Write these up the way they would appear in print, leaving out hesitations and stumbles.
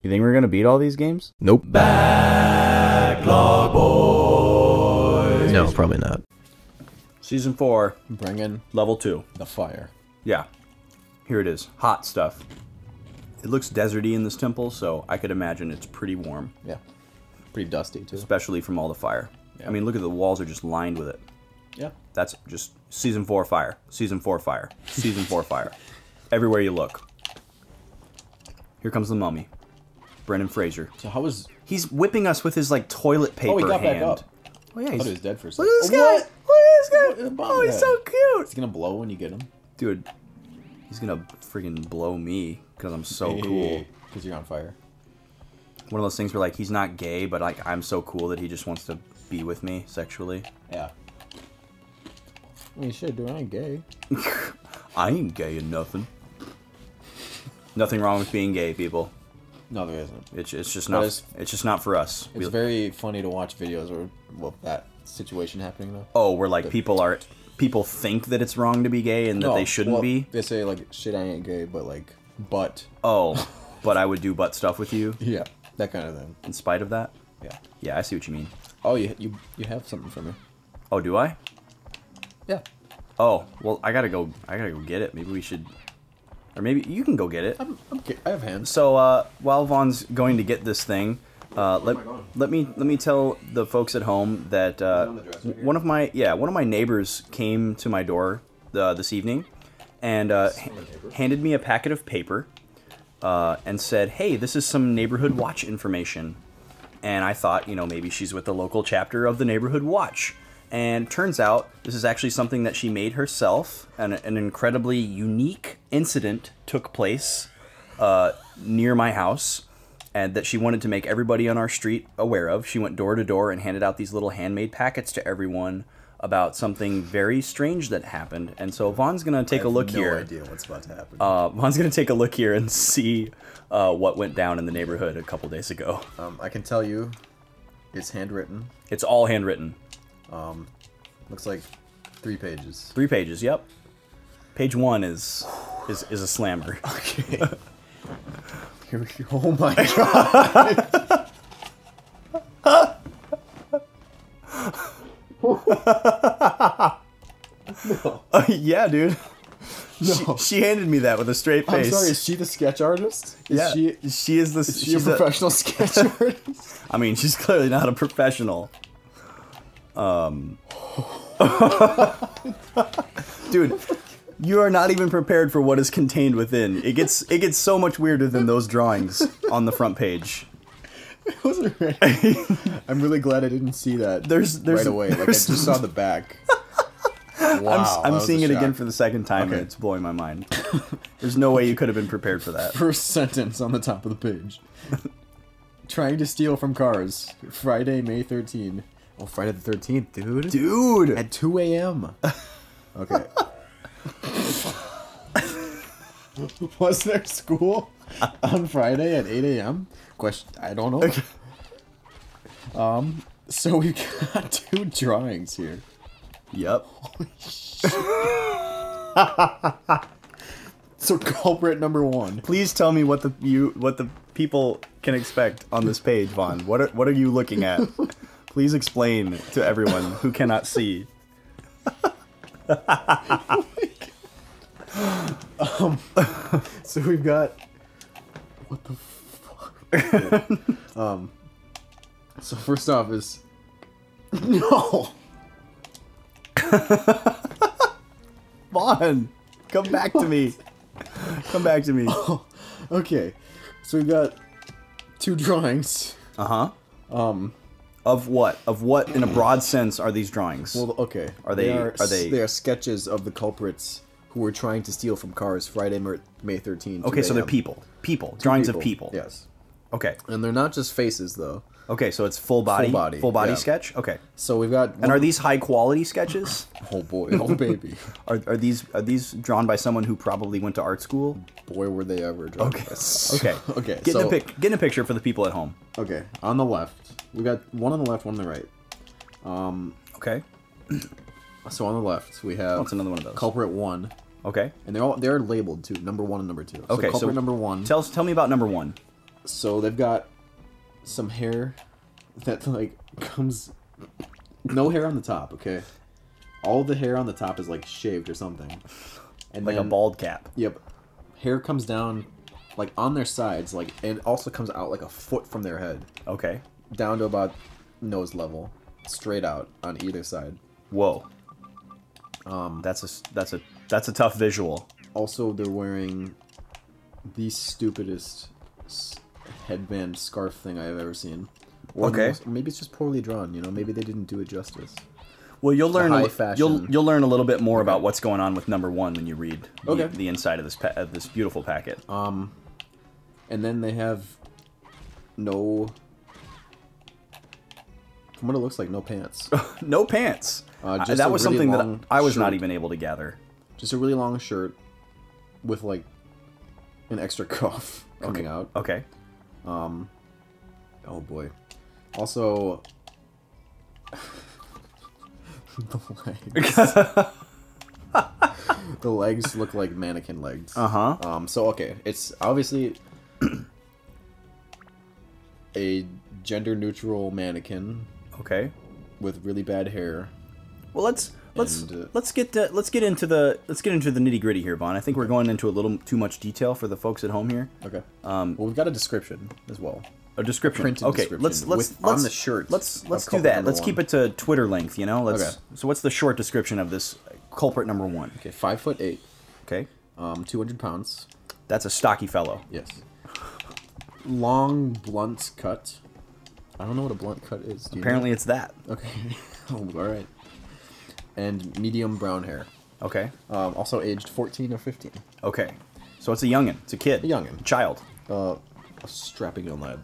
You think we're gonna beat all these games? Nope. Backlog Boys. No, probably not. Season 4, Bring in level 2. the fire. Yeah. Here it is. Hot stuff. It looks deserty in this temple, so I could imagine it's pretty warm. Yeah. Pretty dusty, too. Especially from all the fire. Yeah. I mean, look at the walls are just lined with it. Yeah. That's just Season 4 fire. Season 4 fire. Season 4 fire. Everywhere you look. Here comes the mummy. Brendan Fraser. So how was... He's whipping us with his, like, toilet paper Oh, he got hand. back up. Oh, yeah, I thought he was dead for a Look second. at this guy! Look at this guy! Oh, he's so cute! He's gonna blow when you get him. Dude, he's gonna freaking blow me because I'm so cool. Because you're on fire. One of those things where, like, he's not gay, but, like, I'm so cool that he just wants to be with me sexually. Yeah. I mean, shit, dude, I ain't gay. I ain't gay or nothing. Nothing wrong with being gay, people. No, there isn't. It's just But not. It's just not for us. It's very funny to watch videos or that situation happening though. Oh, where like people think that it's wrong to be gay and that they shouldn't be. They say like, shit, I ain't gay, but like, but. Oh, but I would do butt stuff with you. Yeah, that kind of thing. In spite of that. Yeah. Yeah, I see what you mean. Oh, you have something for me. Oh, do I? Yeah. Oh, well, I gotta go get it. Maybe we should, or maybe you can go get it. I'm okay. I have hands. So while Vaughn's going to get this thing, let me tell the folks at home that one of my neighbors came to my door this evening and handed me a packet of paper and said, "Hey, this is some neighborhood watch information." And I thought, maybe she's with the local chapter of the Neighborhood Watch. And turns out this is actually something that she made herself, and an incredibly unique incident took place near my house, and that she wanted to make everybody on our street aware of. She went door to door and handed out these little handmade packets to everyone about something very strange that happened. And so Vaughn's gonna take a look here. I have no idea what's about to happen. Vaughn's gonna take a look here and see what went down in the neighborhood a couple days ago. I can tell you, it's handwritten. It's all handwritten. Looks like 3 pages. 3 pages, yep. Page 1 is a slammer. Okay. Here we go. Oh my god. No. Yeah, dude. No. She handed me that with a straight face. I'm sorry, is she the sketch artist? Yeah, she is the. Is she a professional sketch artist? I mean, she's clearly not a professional. Dude, you are not even prepared for what is contained within. It gets so much weirder than those drawings on the front page. I wasn't ready. I'm really glad I didn't see that right away. Like I just saw the back. Wow, I'm seeing it again shock. for the second time, Okay. and it's blowing my mind. There's no way you could have been prepared for that. First sentence on the top of the page. Trying to steal from cars. Friday, May 13. Oh, Friday the 13th, dude. Dude! At 2 a.m. Okay. Was there school on Friday at 8 a.m.? Question, I don't know. Okay. So we got 2 drawings here. Yep. So culprit number 1. Please tell me what the people can expect on this page, Vaughn. What are you looking at? Please explain to everyone who cannot see. So we've got what the fuck? So first off is no. Vaughn, come back to me. Come back to me. Okay, so we've got 2 drawings. Uh-huh. Of what? Of what, in a broad sense, are these drawings? Well, okay. Are they? They are sketches of the culprits who were trying to steal from cars Friday, May 13th. Okay, so they're people. Drawings of people. Yes. Okay. And they're not just faces though. Okay, so it's full body yeah. sketch. Okay. So we've got. And are these high quality sketches? Oh boy, oh baby. Are these drawn by someone who probably went to art school? Boy, were they ever drawn. Okay. By. Okay. Okay. Get in a picture for the people at home. Okay. On the left, we got one on the left, one on the right. Okay. So on the left, we have. What's another one of those? Culprit 1. Okay. And they're labeled too. Number 1 and number 2. So Okay. culprit number 1. Tell me about number 1. So they've got some hair that like comes, no hair on the top. Okay, all the hair on the top is like shaved or something, and Like then, a bald cap. Yep, hair comes down like on their sides, like, and it also comes out like a foot from their head Okay. down to about nose level, straight out on either side. Whoa. That's a tough visual. Also, they're wearing the stupidest headband scarf thing I've ever seen. Or Okay. maybe it's just poorly drawn. You know, maybe they didn't do it justice. Well, you'll learn high you'll fashion. you'll learn a little bit more about what's going on with number 1 when you read Okay. the inside of this beautiful packet. And then they have no, from what it looks like, no pants. No pants. Just that a was really something that long I was not shirt. even able to gather. Just a really long shirt with like an extra cuff coming out. Okay. Oh boy. Also, the legs. The legs look like mannequin legs. Uh-huh. So okay, it's obviously a gender neutral mannequin Okay. with really bad hair. Well, let's And, get into the nitty gritty here, Vaughn. I think we're going into a little too much detail for the folks at home here. Okay. Well, we've got a description as well. A description. Printed Okay. description Let's with- on the shirt Let's of do culprit that. number Let's keep one. it to Twitter length. You know. Okay. So what's the short description of this culprit number 1? Okay, 5'8", Okay. 200 pounds. That's a stocky fellow. Yes. Long blunt cut. I don't know what a blunt cut is. Do you Apparently, it's that. know? Okay. Oh, all right. And medium brown hair. Okay. Also aged 14 or 15. Okay. So it's a youngin. It's a kid. A youngin. Child. A strapping young lad.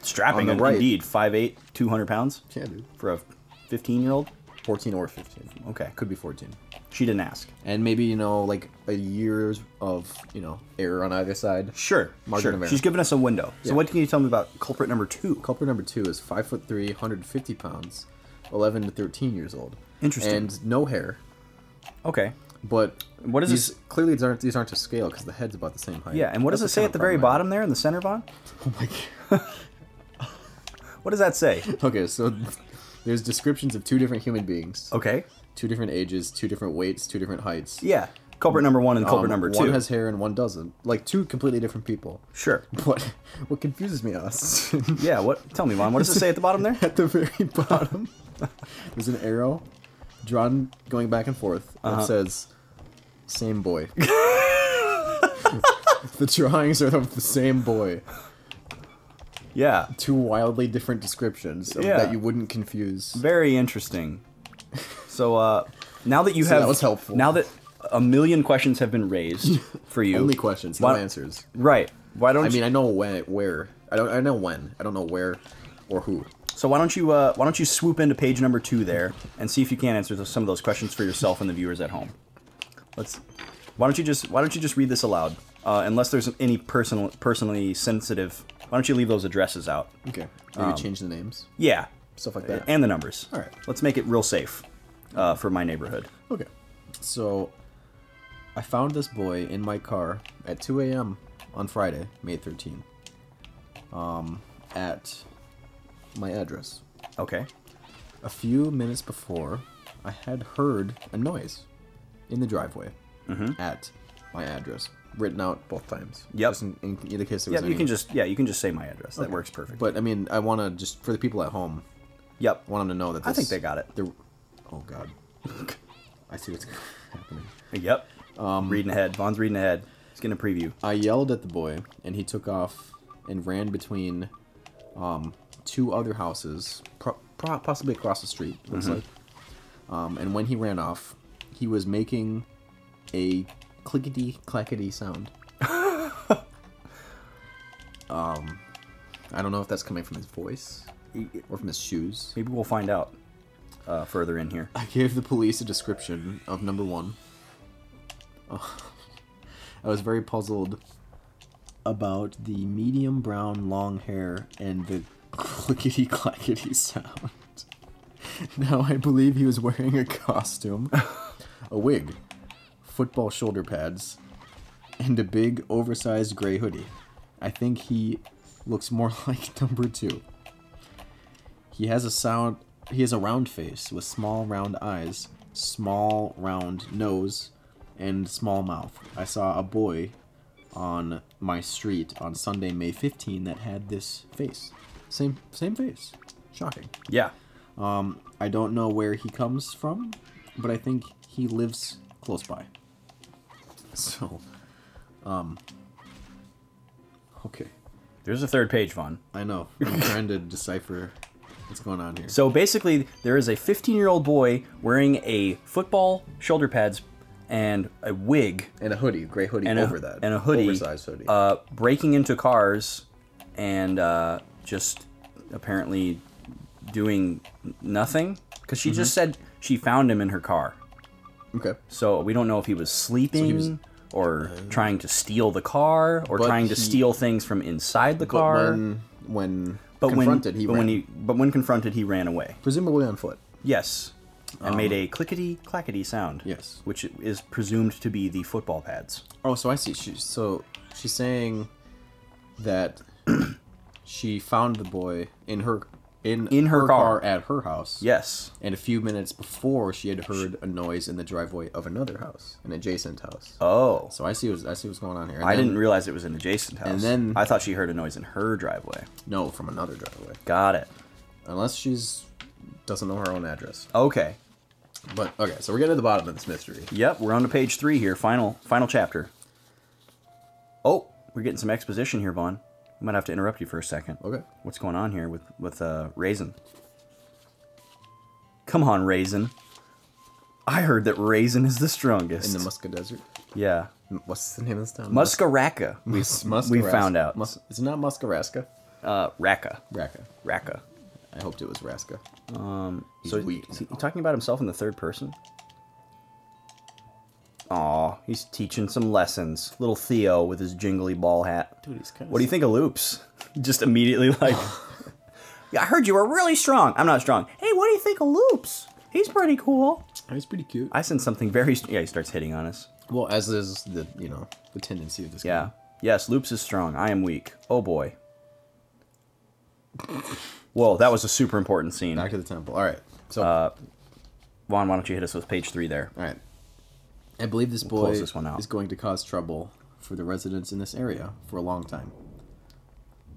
Strapping, On the right. indeed. 5'8", 200 pounds Yeah, dude. for a 15-year-old. 14 or 15. Okay. Could be 14. She didn't ask. And maybe, you know, like a year's of, you know, error on either side. Sure. Margin of Sure. error. She's given us a window. So Yeah. what can you tell me about culprit number 2? Culprit number 2 is 5'3", 150 pounds, 11 to 13 years old. Interesting. And no hair. Okay. But What is these, this? Clearly, these aren't to scale because the head's about the same height. Yeah, and what does it That's say kind at the of very problematic. bottom there in the center, Vaughn? Oh my god. What does that say? Okay, so there's descriptions of 2 different human beings, Okay. 2 different ages, 2 different weights, 2 different heights. Yeah. Culprit number 1 and culprit number 2. One has hair and one doesn't. Like 2 completely different people. Sure. But what confuses me, us, Yeah, what? Tell me, Vaughn. What does it say at the bottom there? at the very bottom, there's an arrow drawn going back and forth that says, "Same boy." The drawings are of the same boy. Yeah. 2 wildly different descriptions Yeah. that you wouldn't confuse. Very interesting. So, now that you So have... that was helpful. Now that a million questions have been raised for you... Only questions, no Why- answers. Right. Why don't I mean, I know where. I know when. I don't know where or who. So why don't you swoop into page number 2 there and see if you can answer some of those questions for yourself and the viewers at home. Why don't you just read this aloud? Unless there's any personally sensitive, why don't you leave those addresses out? Okay. Maybe change the names. Yeah, Stuff like that. and the numbers. All right. Let's make it real safe for my neighborhood. Okay. So, I found this boy in my car at 2 a.m. on Friday, May 13th, at my address. Okay. A few minutes before, I had heard a noise in the driveway at my address, written out both times. Yep. Just in either case, there Yeah, was you any- can just say my address. That Okay. works perfect. But I mean, I want to just for the people at home, Yep. I want them to know that this, I think they got it. they're- Oh God. I see what's happening. Yep. Reading ahead. Vaughn's reading ahead. He's getting a preview. I yelled at the boy, and he took off and ran between 2 other houses, possibly across the street, it looks like. And when he ran off, he was making a clickety-clackety sound. I don't know if that's coming from his voice or from his shoes. Maybe we'll find out further in here. I gave the police a description of number 1. I was very puzzled about the medium brown long hair and the clickety-clackety sound. Now I believe he was wearing a costume, a wig, football shoulder pads, and a big oversized gray hoodie. I think he looks more like number 2. He has a round face with small round eyes, small round nose, and small mouth. I saw a boy on my street on Sunday, May 15 that had this face. Same face. Shocking. Yeah. I don't know where he comes from, but I think he lives close by. So, okay. There's a third page, Vaughn. I know. I'm trying to decipher what's going on here. So basically, there is a 15-year-old boy wearing a football shoulder pads and a wig And a hoodie, gray hoodie and over that. and a hoodie, Oversized hoodie. breaking into cars and just apparently doing nothing because she just said she found him in her car. Okay. So we don't know if he was sleeping or trying to steal the car or But trying to he- steal things from inside the car. When confronted, he ran. When confronted, he ran away. Presumably on foot. Yes, and made a clickety clackety sound. Yes. which is presumed to be the football pads. Oh, so I see. She's saying that she found the boy in her car. at her house. Yes. And a few minutes before, she had heard a noise in the driveway of another house, an adjacent house. Oh. So I see what's going on here. And I then- didn't realize it was an adjacent house. And then- I thought she heard a noise in her driveway. No, from another driveway. Got it. Unless doesn't know her own address. Okay. But okay, so we're getting to the bottom of this mystery. Yep, we're on to page 3 here. Final chapter. Oh, we're getting some exposition here, Vaughn. I might have to interrupt you for a second. Okay. What's going on here with Raisin? Come on, Raisin. I heard that Raisin is the strongest. In the Muska Desert. Yeah. What's the name of this town? Muscaraca. We found out. It's not Muskaraska. Raka. Raka. Raka. I hoped it was Raska. He's So weak. is he talking about himself in the third person? Aw, he's teaching some lessons. Little Theo with his jingly ball hat. Dude, he's kind of. What do you think of Loops? Just immediately like, yeah, I heard you were really strong. I'm not strong. Hey, what do you think of Loops? He's pretty cool. He's pretty cute. I sense something very. Yeah, he starts hitting on us. Well, as is the tendency of this Yeah. game. Yes, Loops is strong. I am weak. Oh boy. Whoa, that was a super important scene. Back to the temple. All right. So, Vaughn, why don't you hit us with page 3 there? all right. I believe this boy close this one out. is going to cause trouble for the residents in this area for a long time.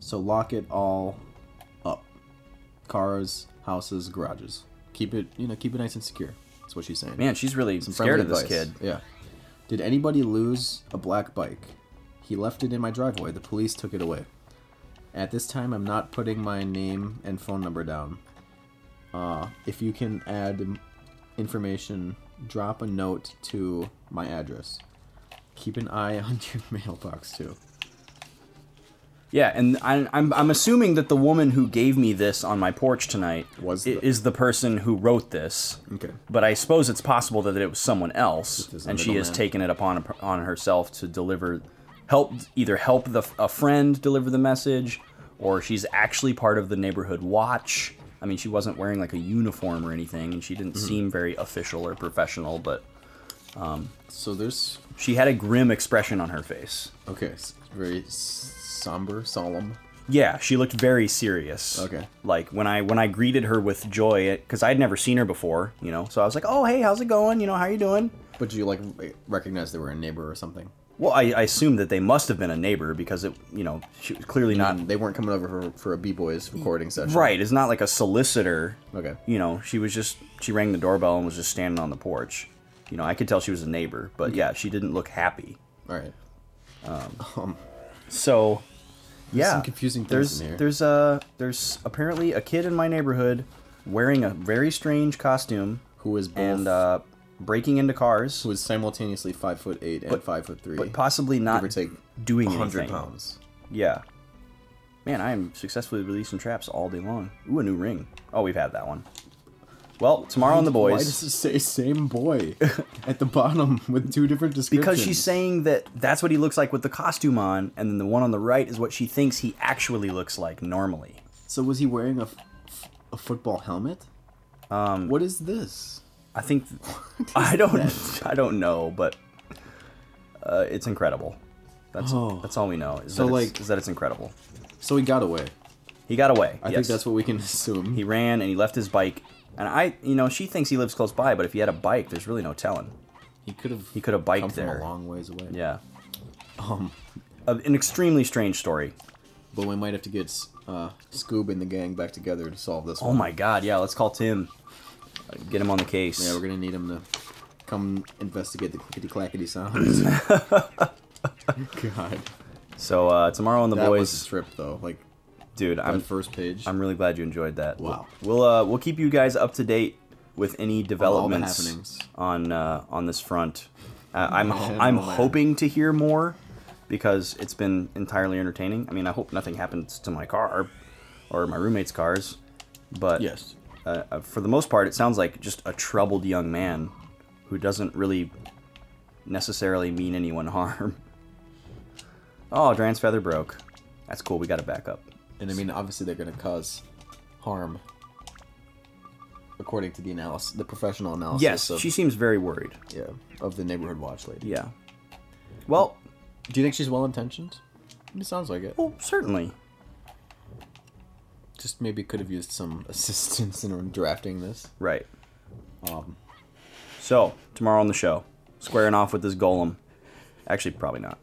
So lock it all up. Cars, houses, garages. Keep it nice and secure. That's what she's saying. Man, she's really Some scared friendly of this advice. kid. Yeah. Did anybody lose a black bike? He left it in my driveway. The police took it away. At this time, I'm not putting my name and phone number down. If you can add information, drop a note to my address. Keep an eye on your mailbox too. Yeah, and I'm assuming that the woman who gave me this on my porch tonight is the person who wrote this. Okay. But I suppose it's possible that it was someone else, Just a and she has middleman. taken it upon herself to help a friend deliver the message, or she's actually part of the neighborhood watch. I mean, she wasn't wearing like a uniform or anything, and she didn't seem very official or professional, but So there's she had a grim expression on her face. okay, very somber, solemn. Yeah, she looked very serious. Okay. Like when I greeted her with joy, because I'd never seen her before, so I was like, "Oh, hey, how's it going? How you doing?" But you like recognize they were a neighbor or something? Well, I assumed that they must have been a neighbor because she was clearly not. They weren't coming over for a B-Boys recording session. Right, it's not like a solicitor. Okay. She rang the doorbell and was just standing on the porch. I could tell she was a neighbor, but yeah, she didn't look happy. All right. So, yeah, some confusing things in here. There's apparently a kid in my neighborhood wearing a very strange costume Who is both and breaking into cars, who is simultaneously 5'8" and 5'3", but possibly not give or take doing 100 anything. pounds. Yeah. Man, I am successfully releasing traps all day long. Ooh, a new ring. Oh, we've had that one. Well, tomorrow on the Why boys. does it say same boy at the bottom with two different descriptions? Because she's saying that's what he looks like with the costume on, and then the one on the right is what she thinks he actually looks like normally. So was he wearing a football helmet? What is this? I think I don't know, but it's incredible. That's all we know. Is So, that like- is that it's incredible. So he got away. He got away. I think that's what we can assume. He ran and he left his bike. And she thinks he lives close by, but if he had a bike, there's really no telling. He could have. He could have biked come from there. a long ways away. Yeah. An extremely strange story. But we might have to get Scoob and the gang back together to solve this Oh one. my God! Yeah, let's call Tim. Get him on the case. Yeah, we're gonna need him to come investigate the clickety clackety sounds. God. So tomorrow on the That boys, was a trip though. Like dude. that first page. I'm really glad you enjoyed that. Wow. We'll keep you guys up to date with any developments happenings. on this front. I'm Man, hoping to hear more because it's been entirely entertaining. I mean, I hope nothing happens to my car or my roommate's cars, but Yes. for the most part, it sounds like just a troubled young man who doesn't really necessarily mean anyone harm. Oh, Dran's feather broke. That's cool. We got to back up. And I mean, obviously they're gonna cause harm. According to the analysis, the professional analysis. Yes, of, she seems very worried. yeah, of the neighborhood watch lady. Yeah. Well, Do you think she's well intentioned? It sounds like it. well, certainly. Just maybe could have used some assistance in drafting this. Right. Um, So, tomorrow on the show, squaring off with this golem. Actually, probably not.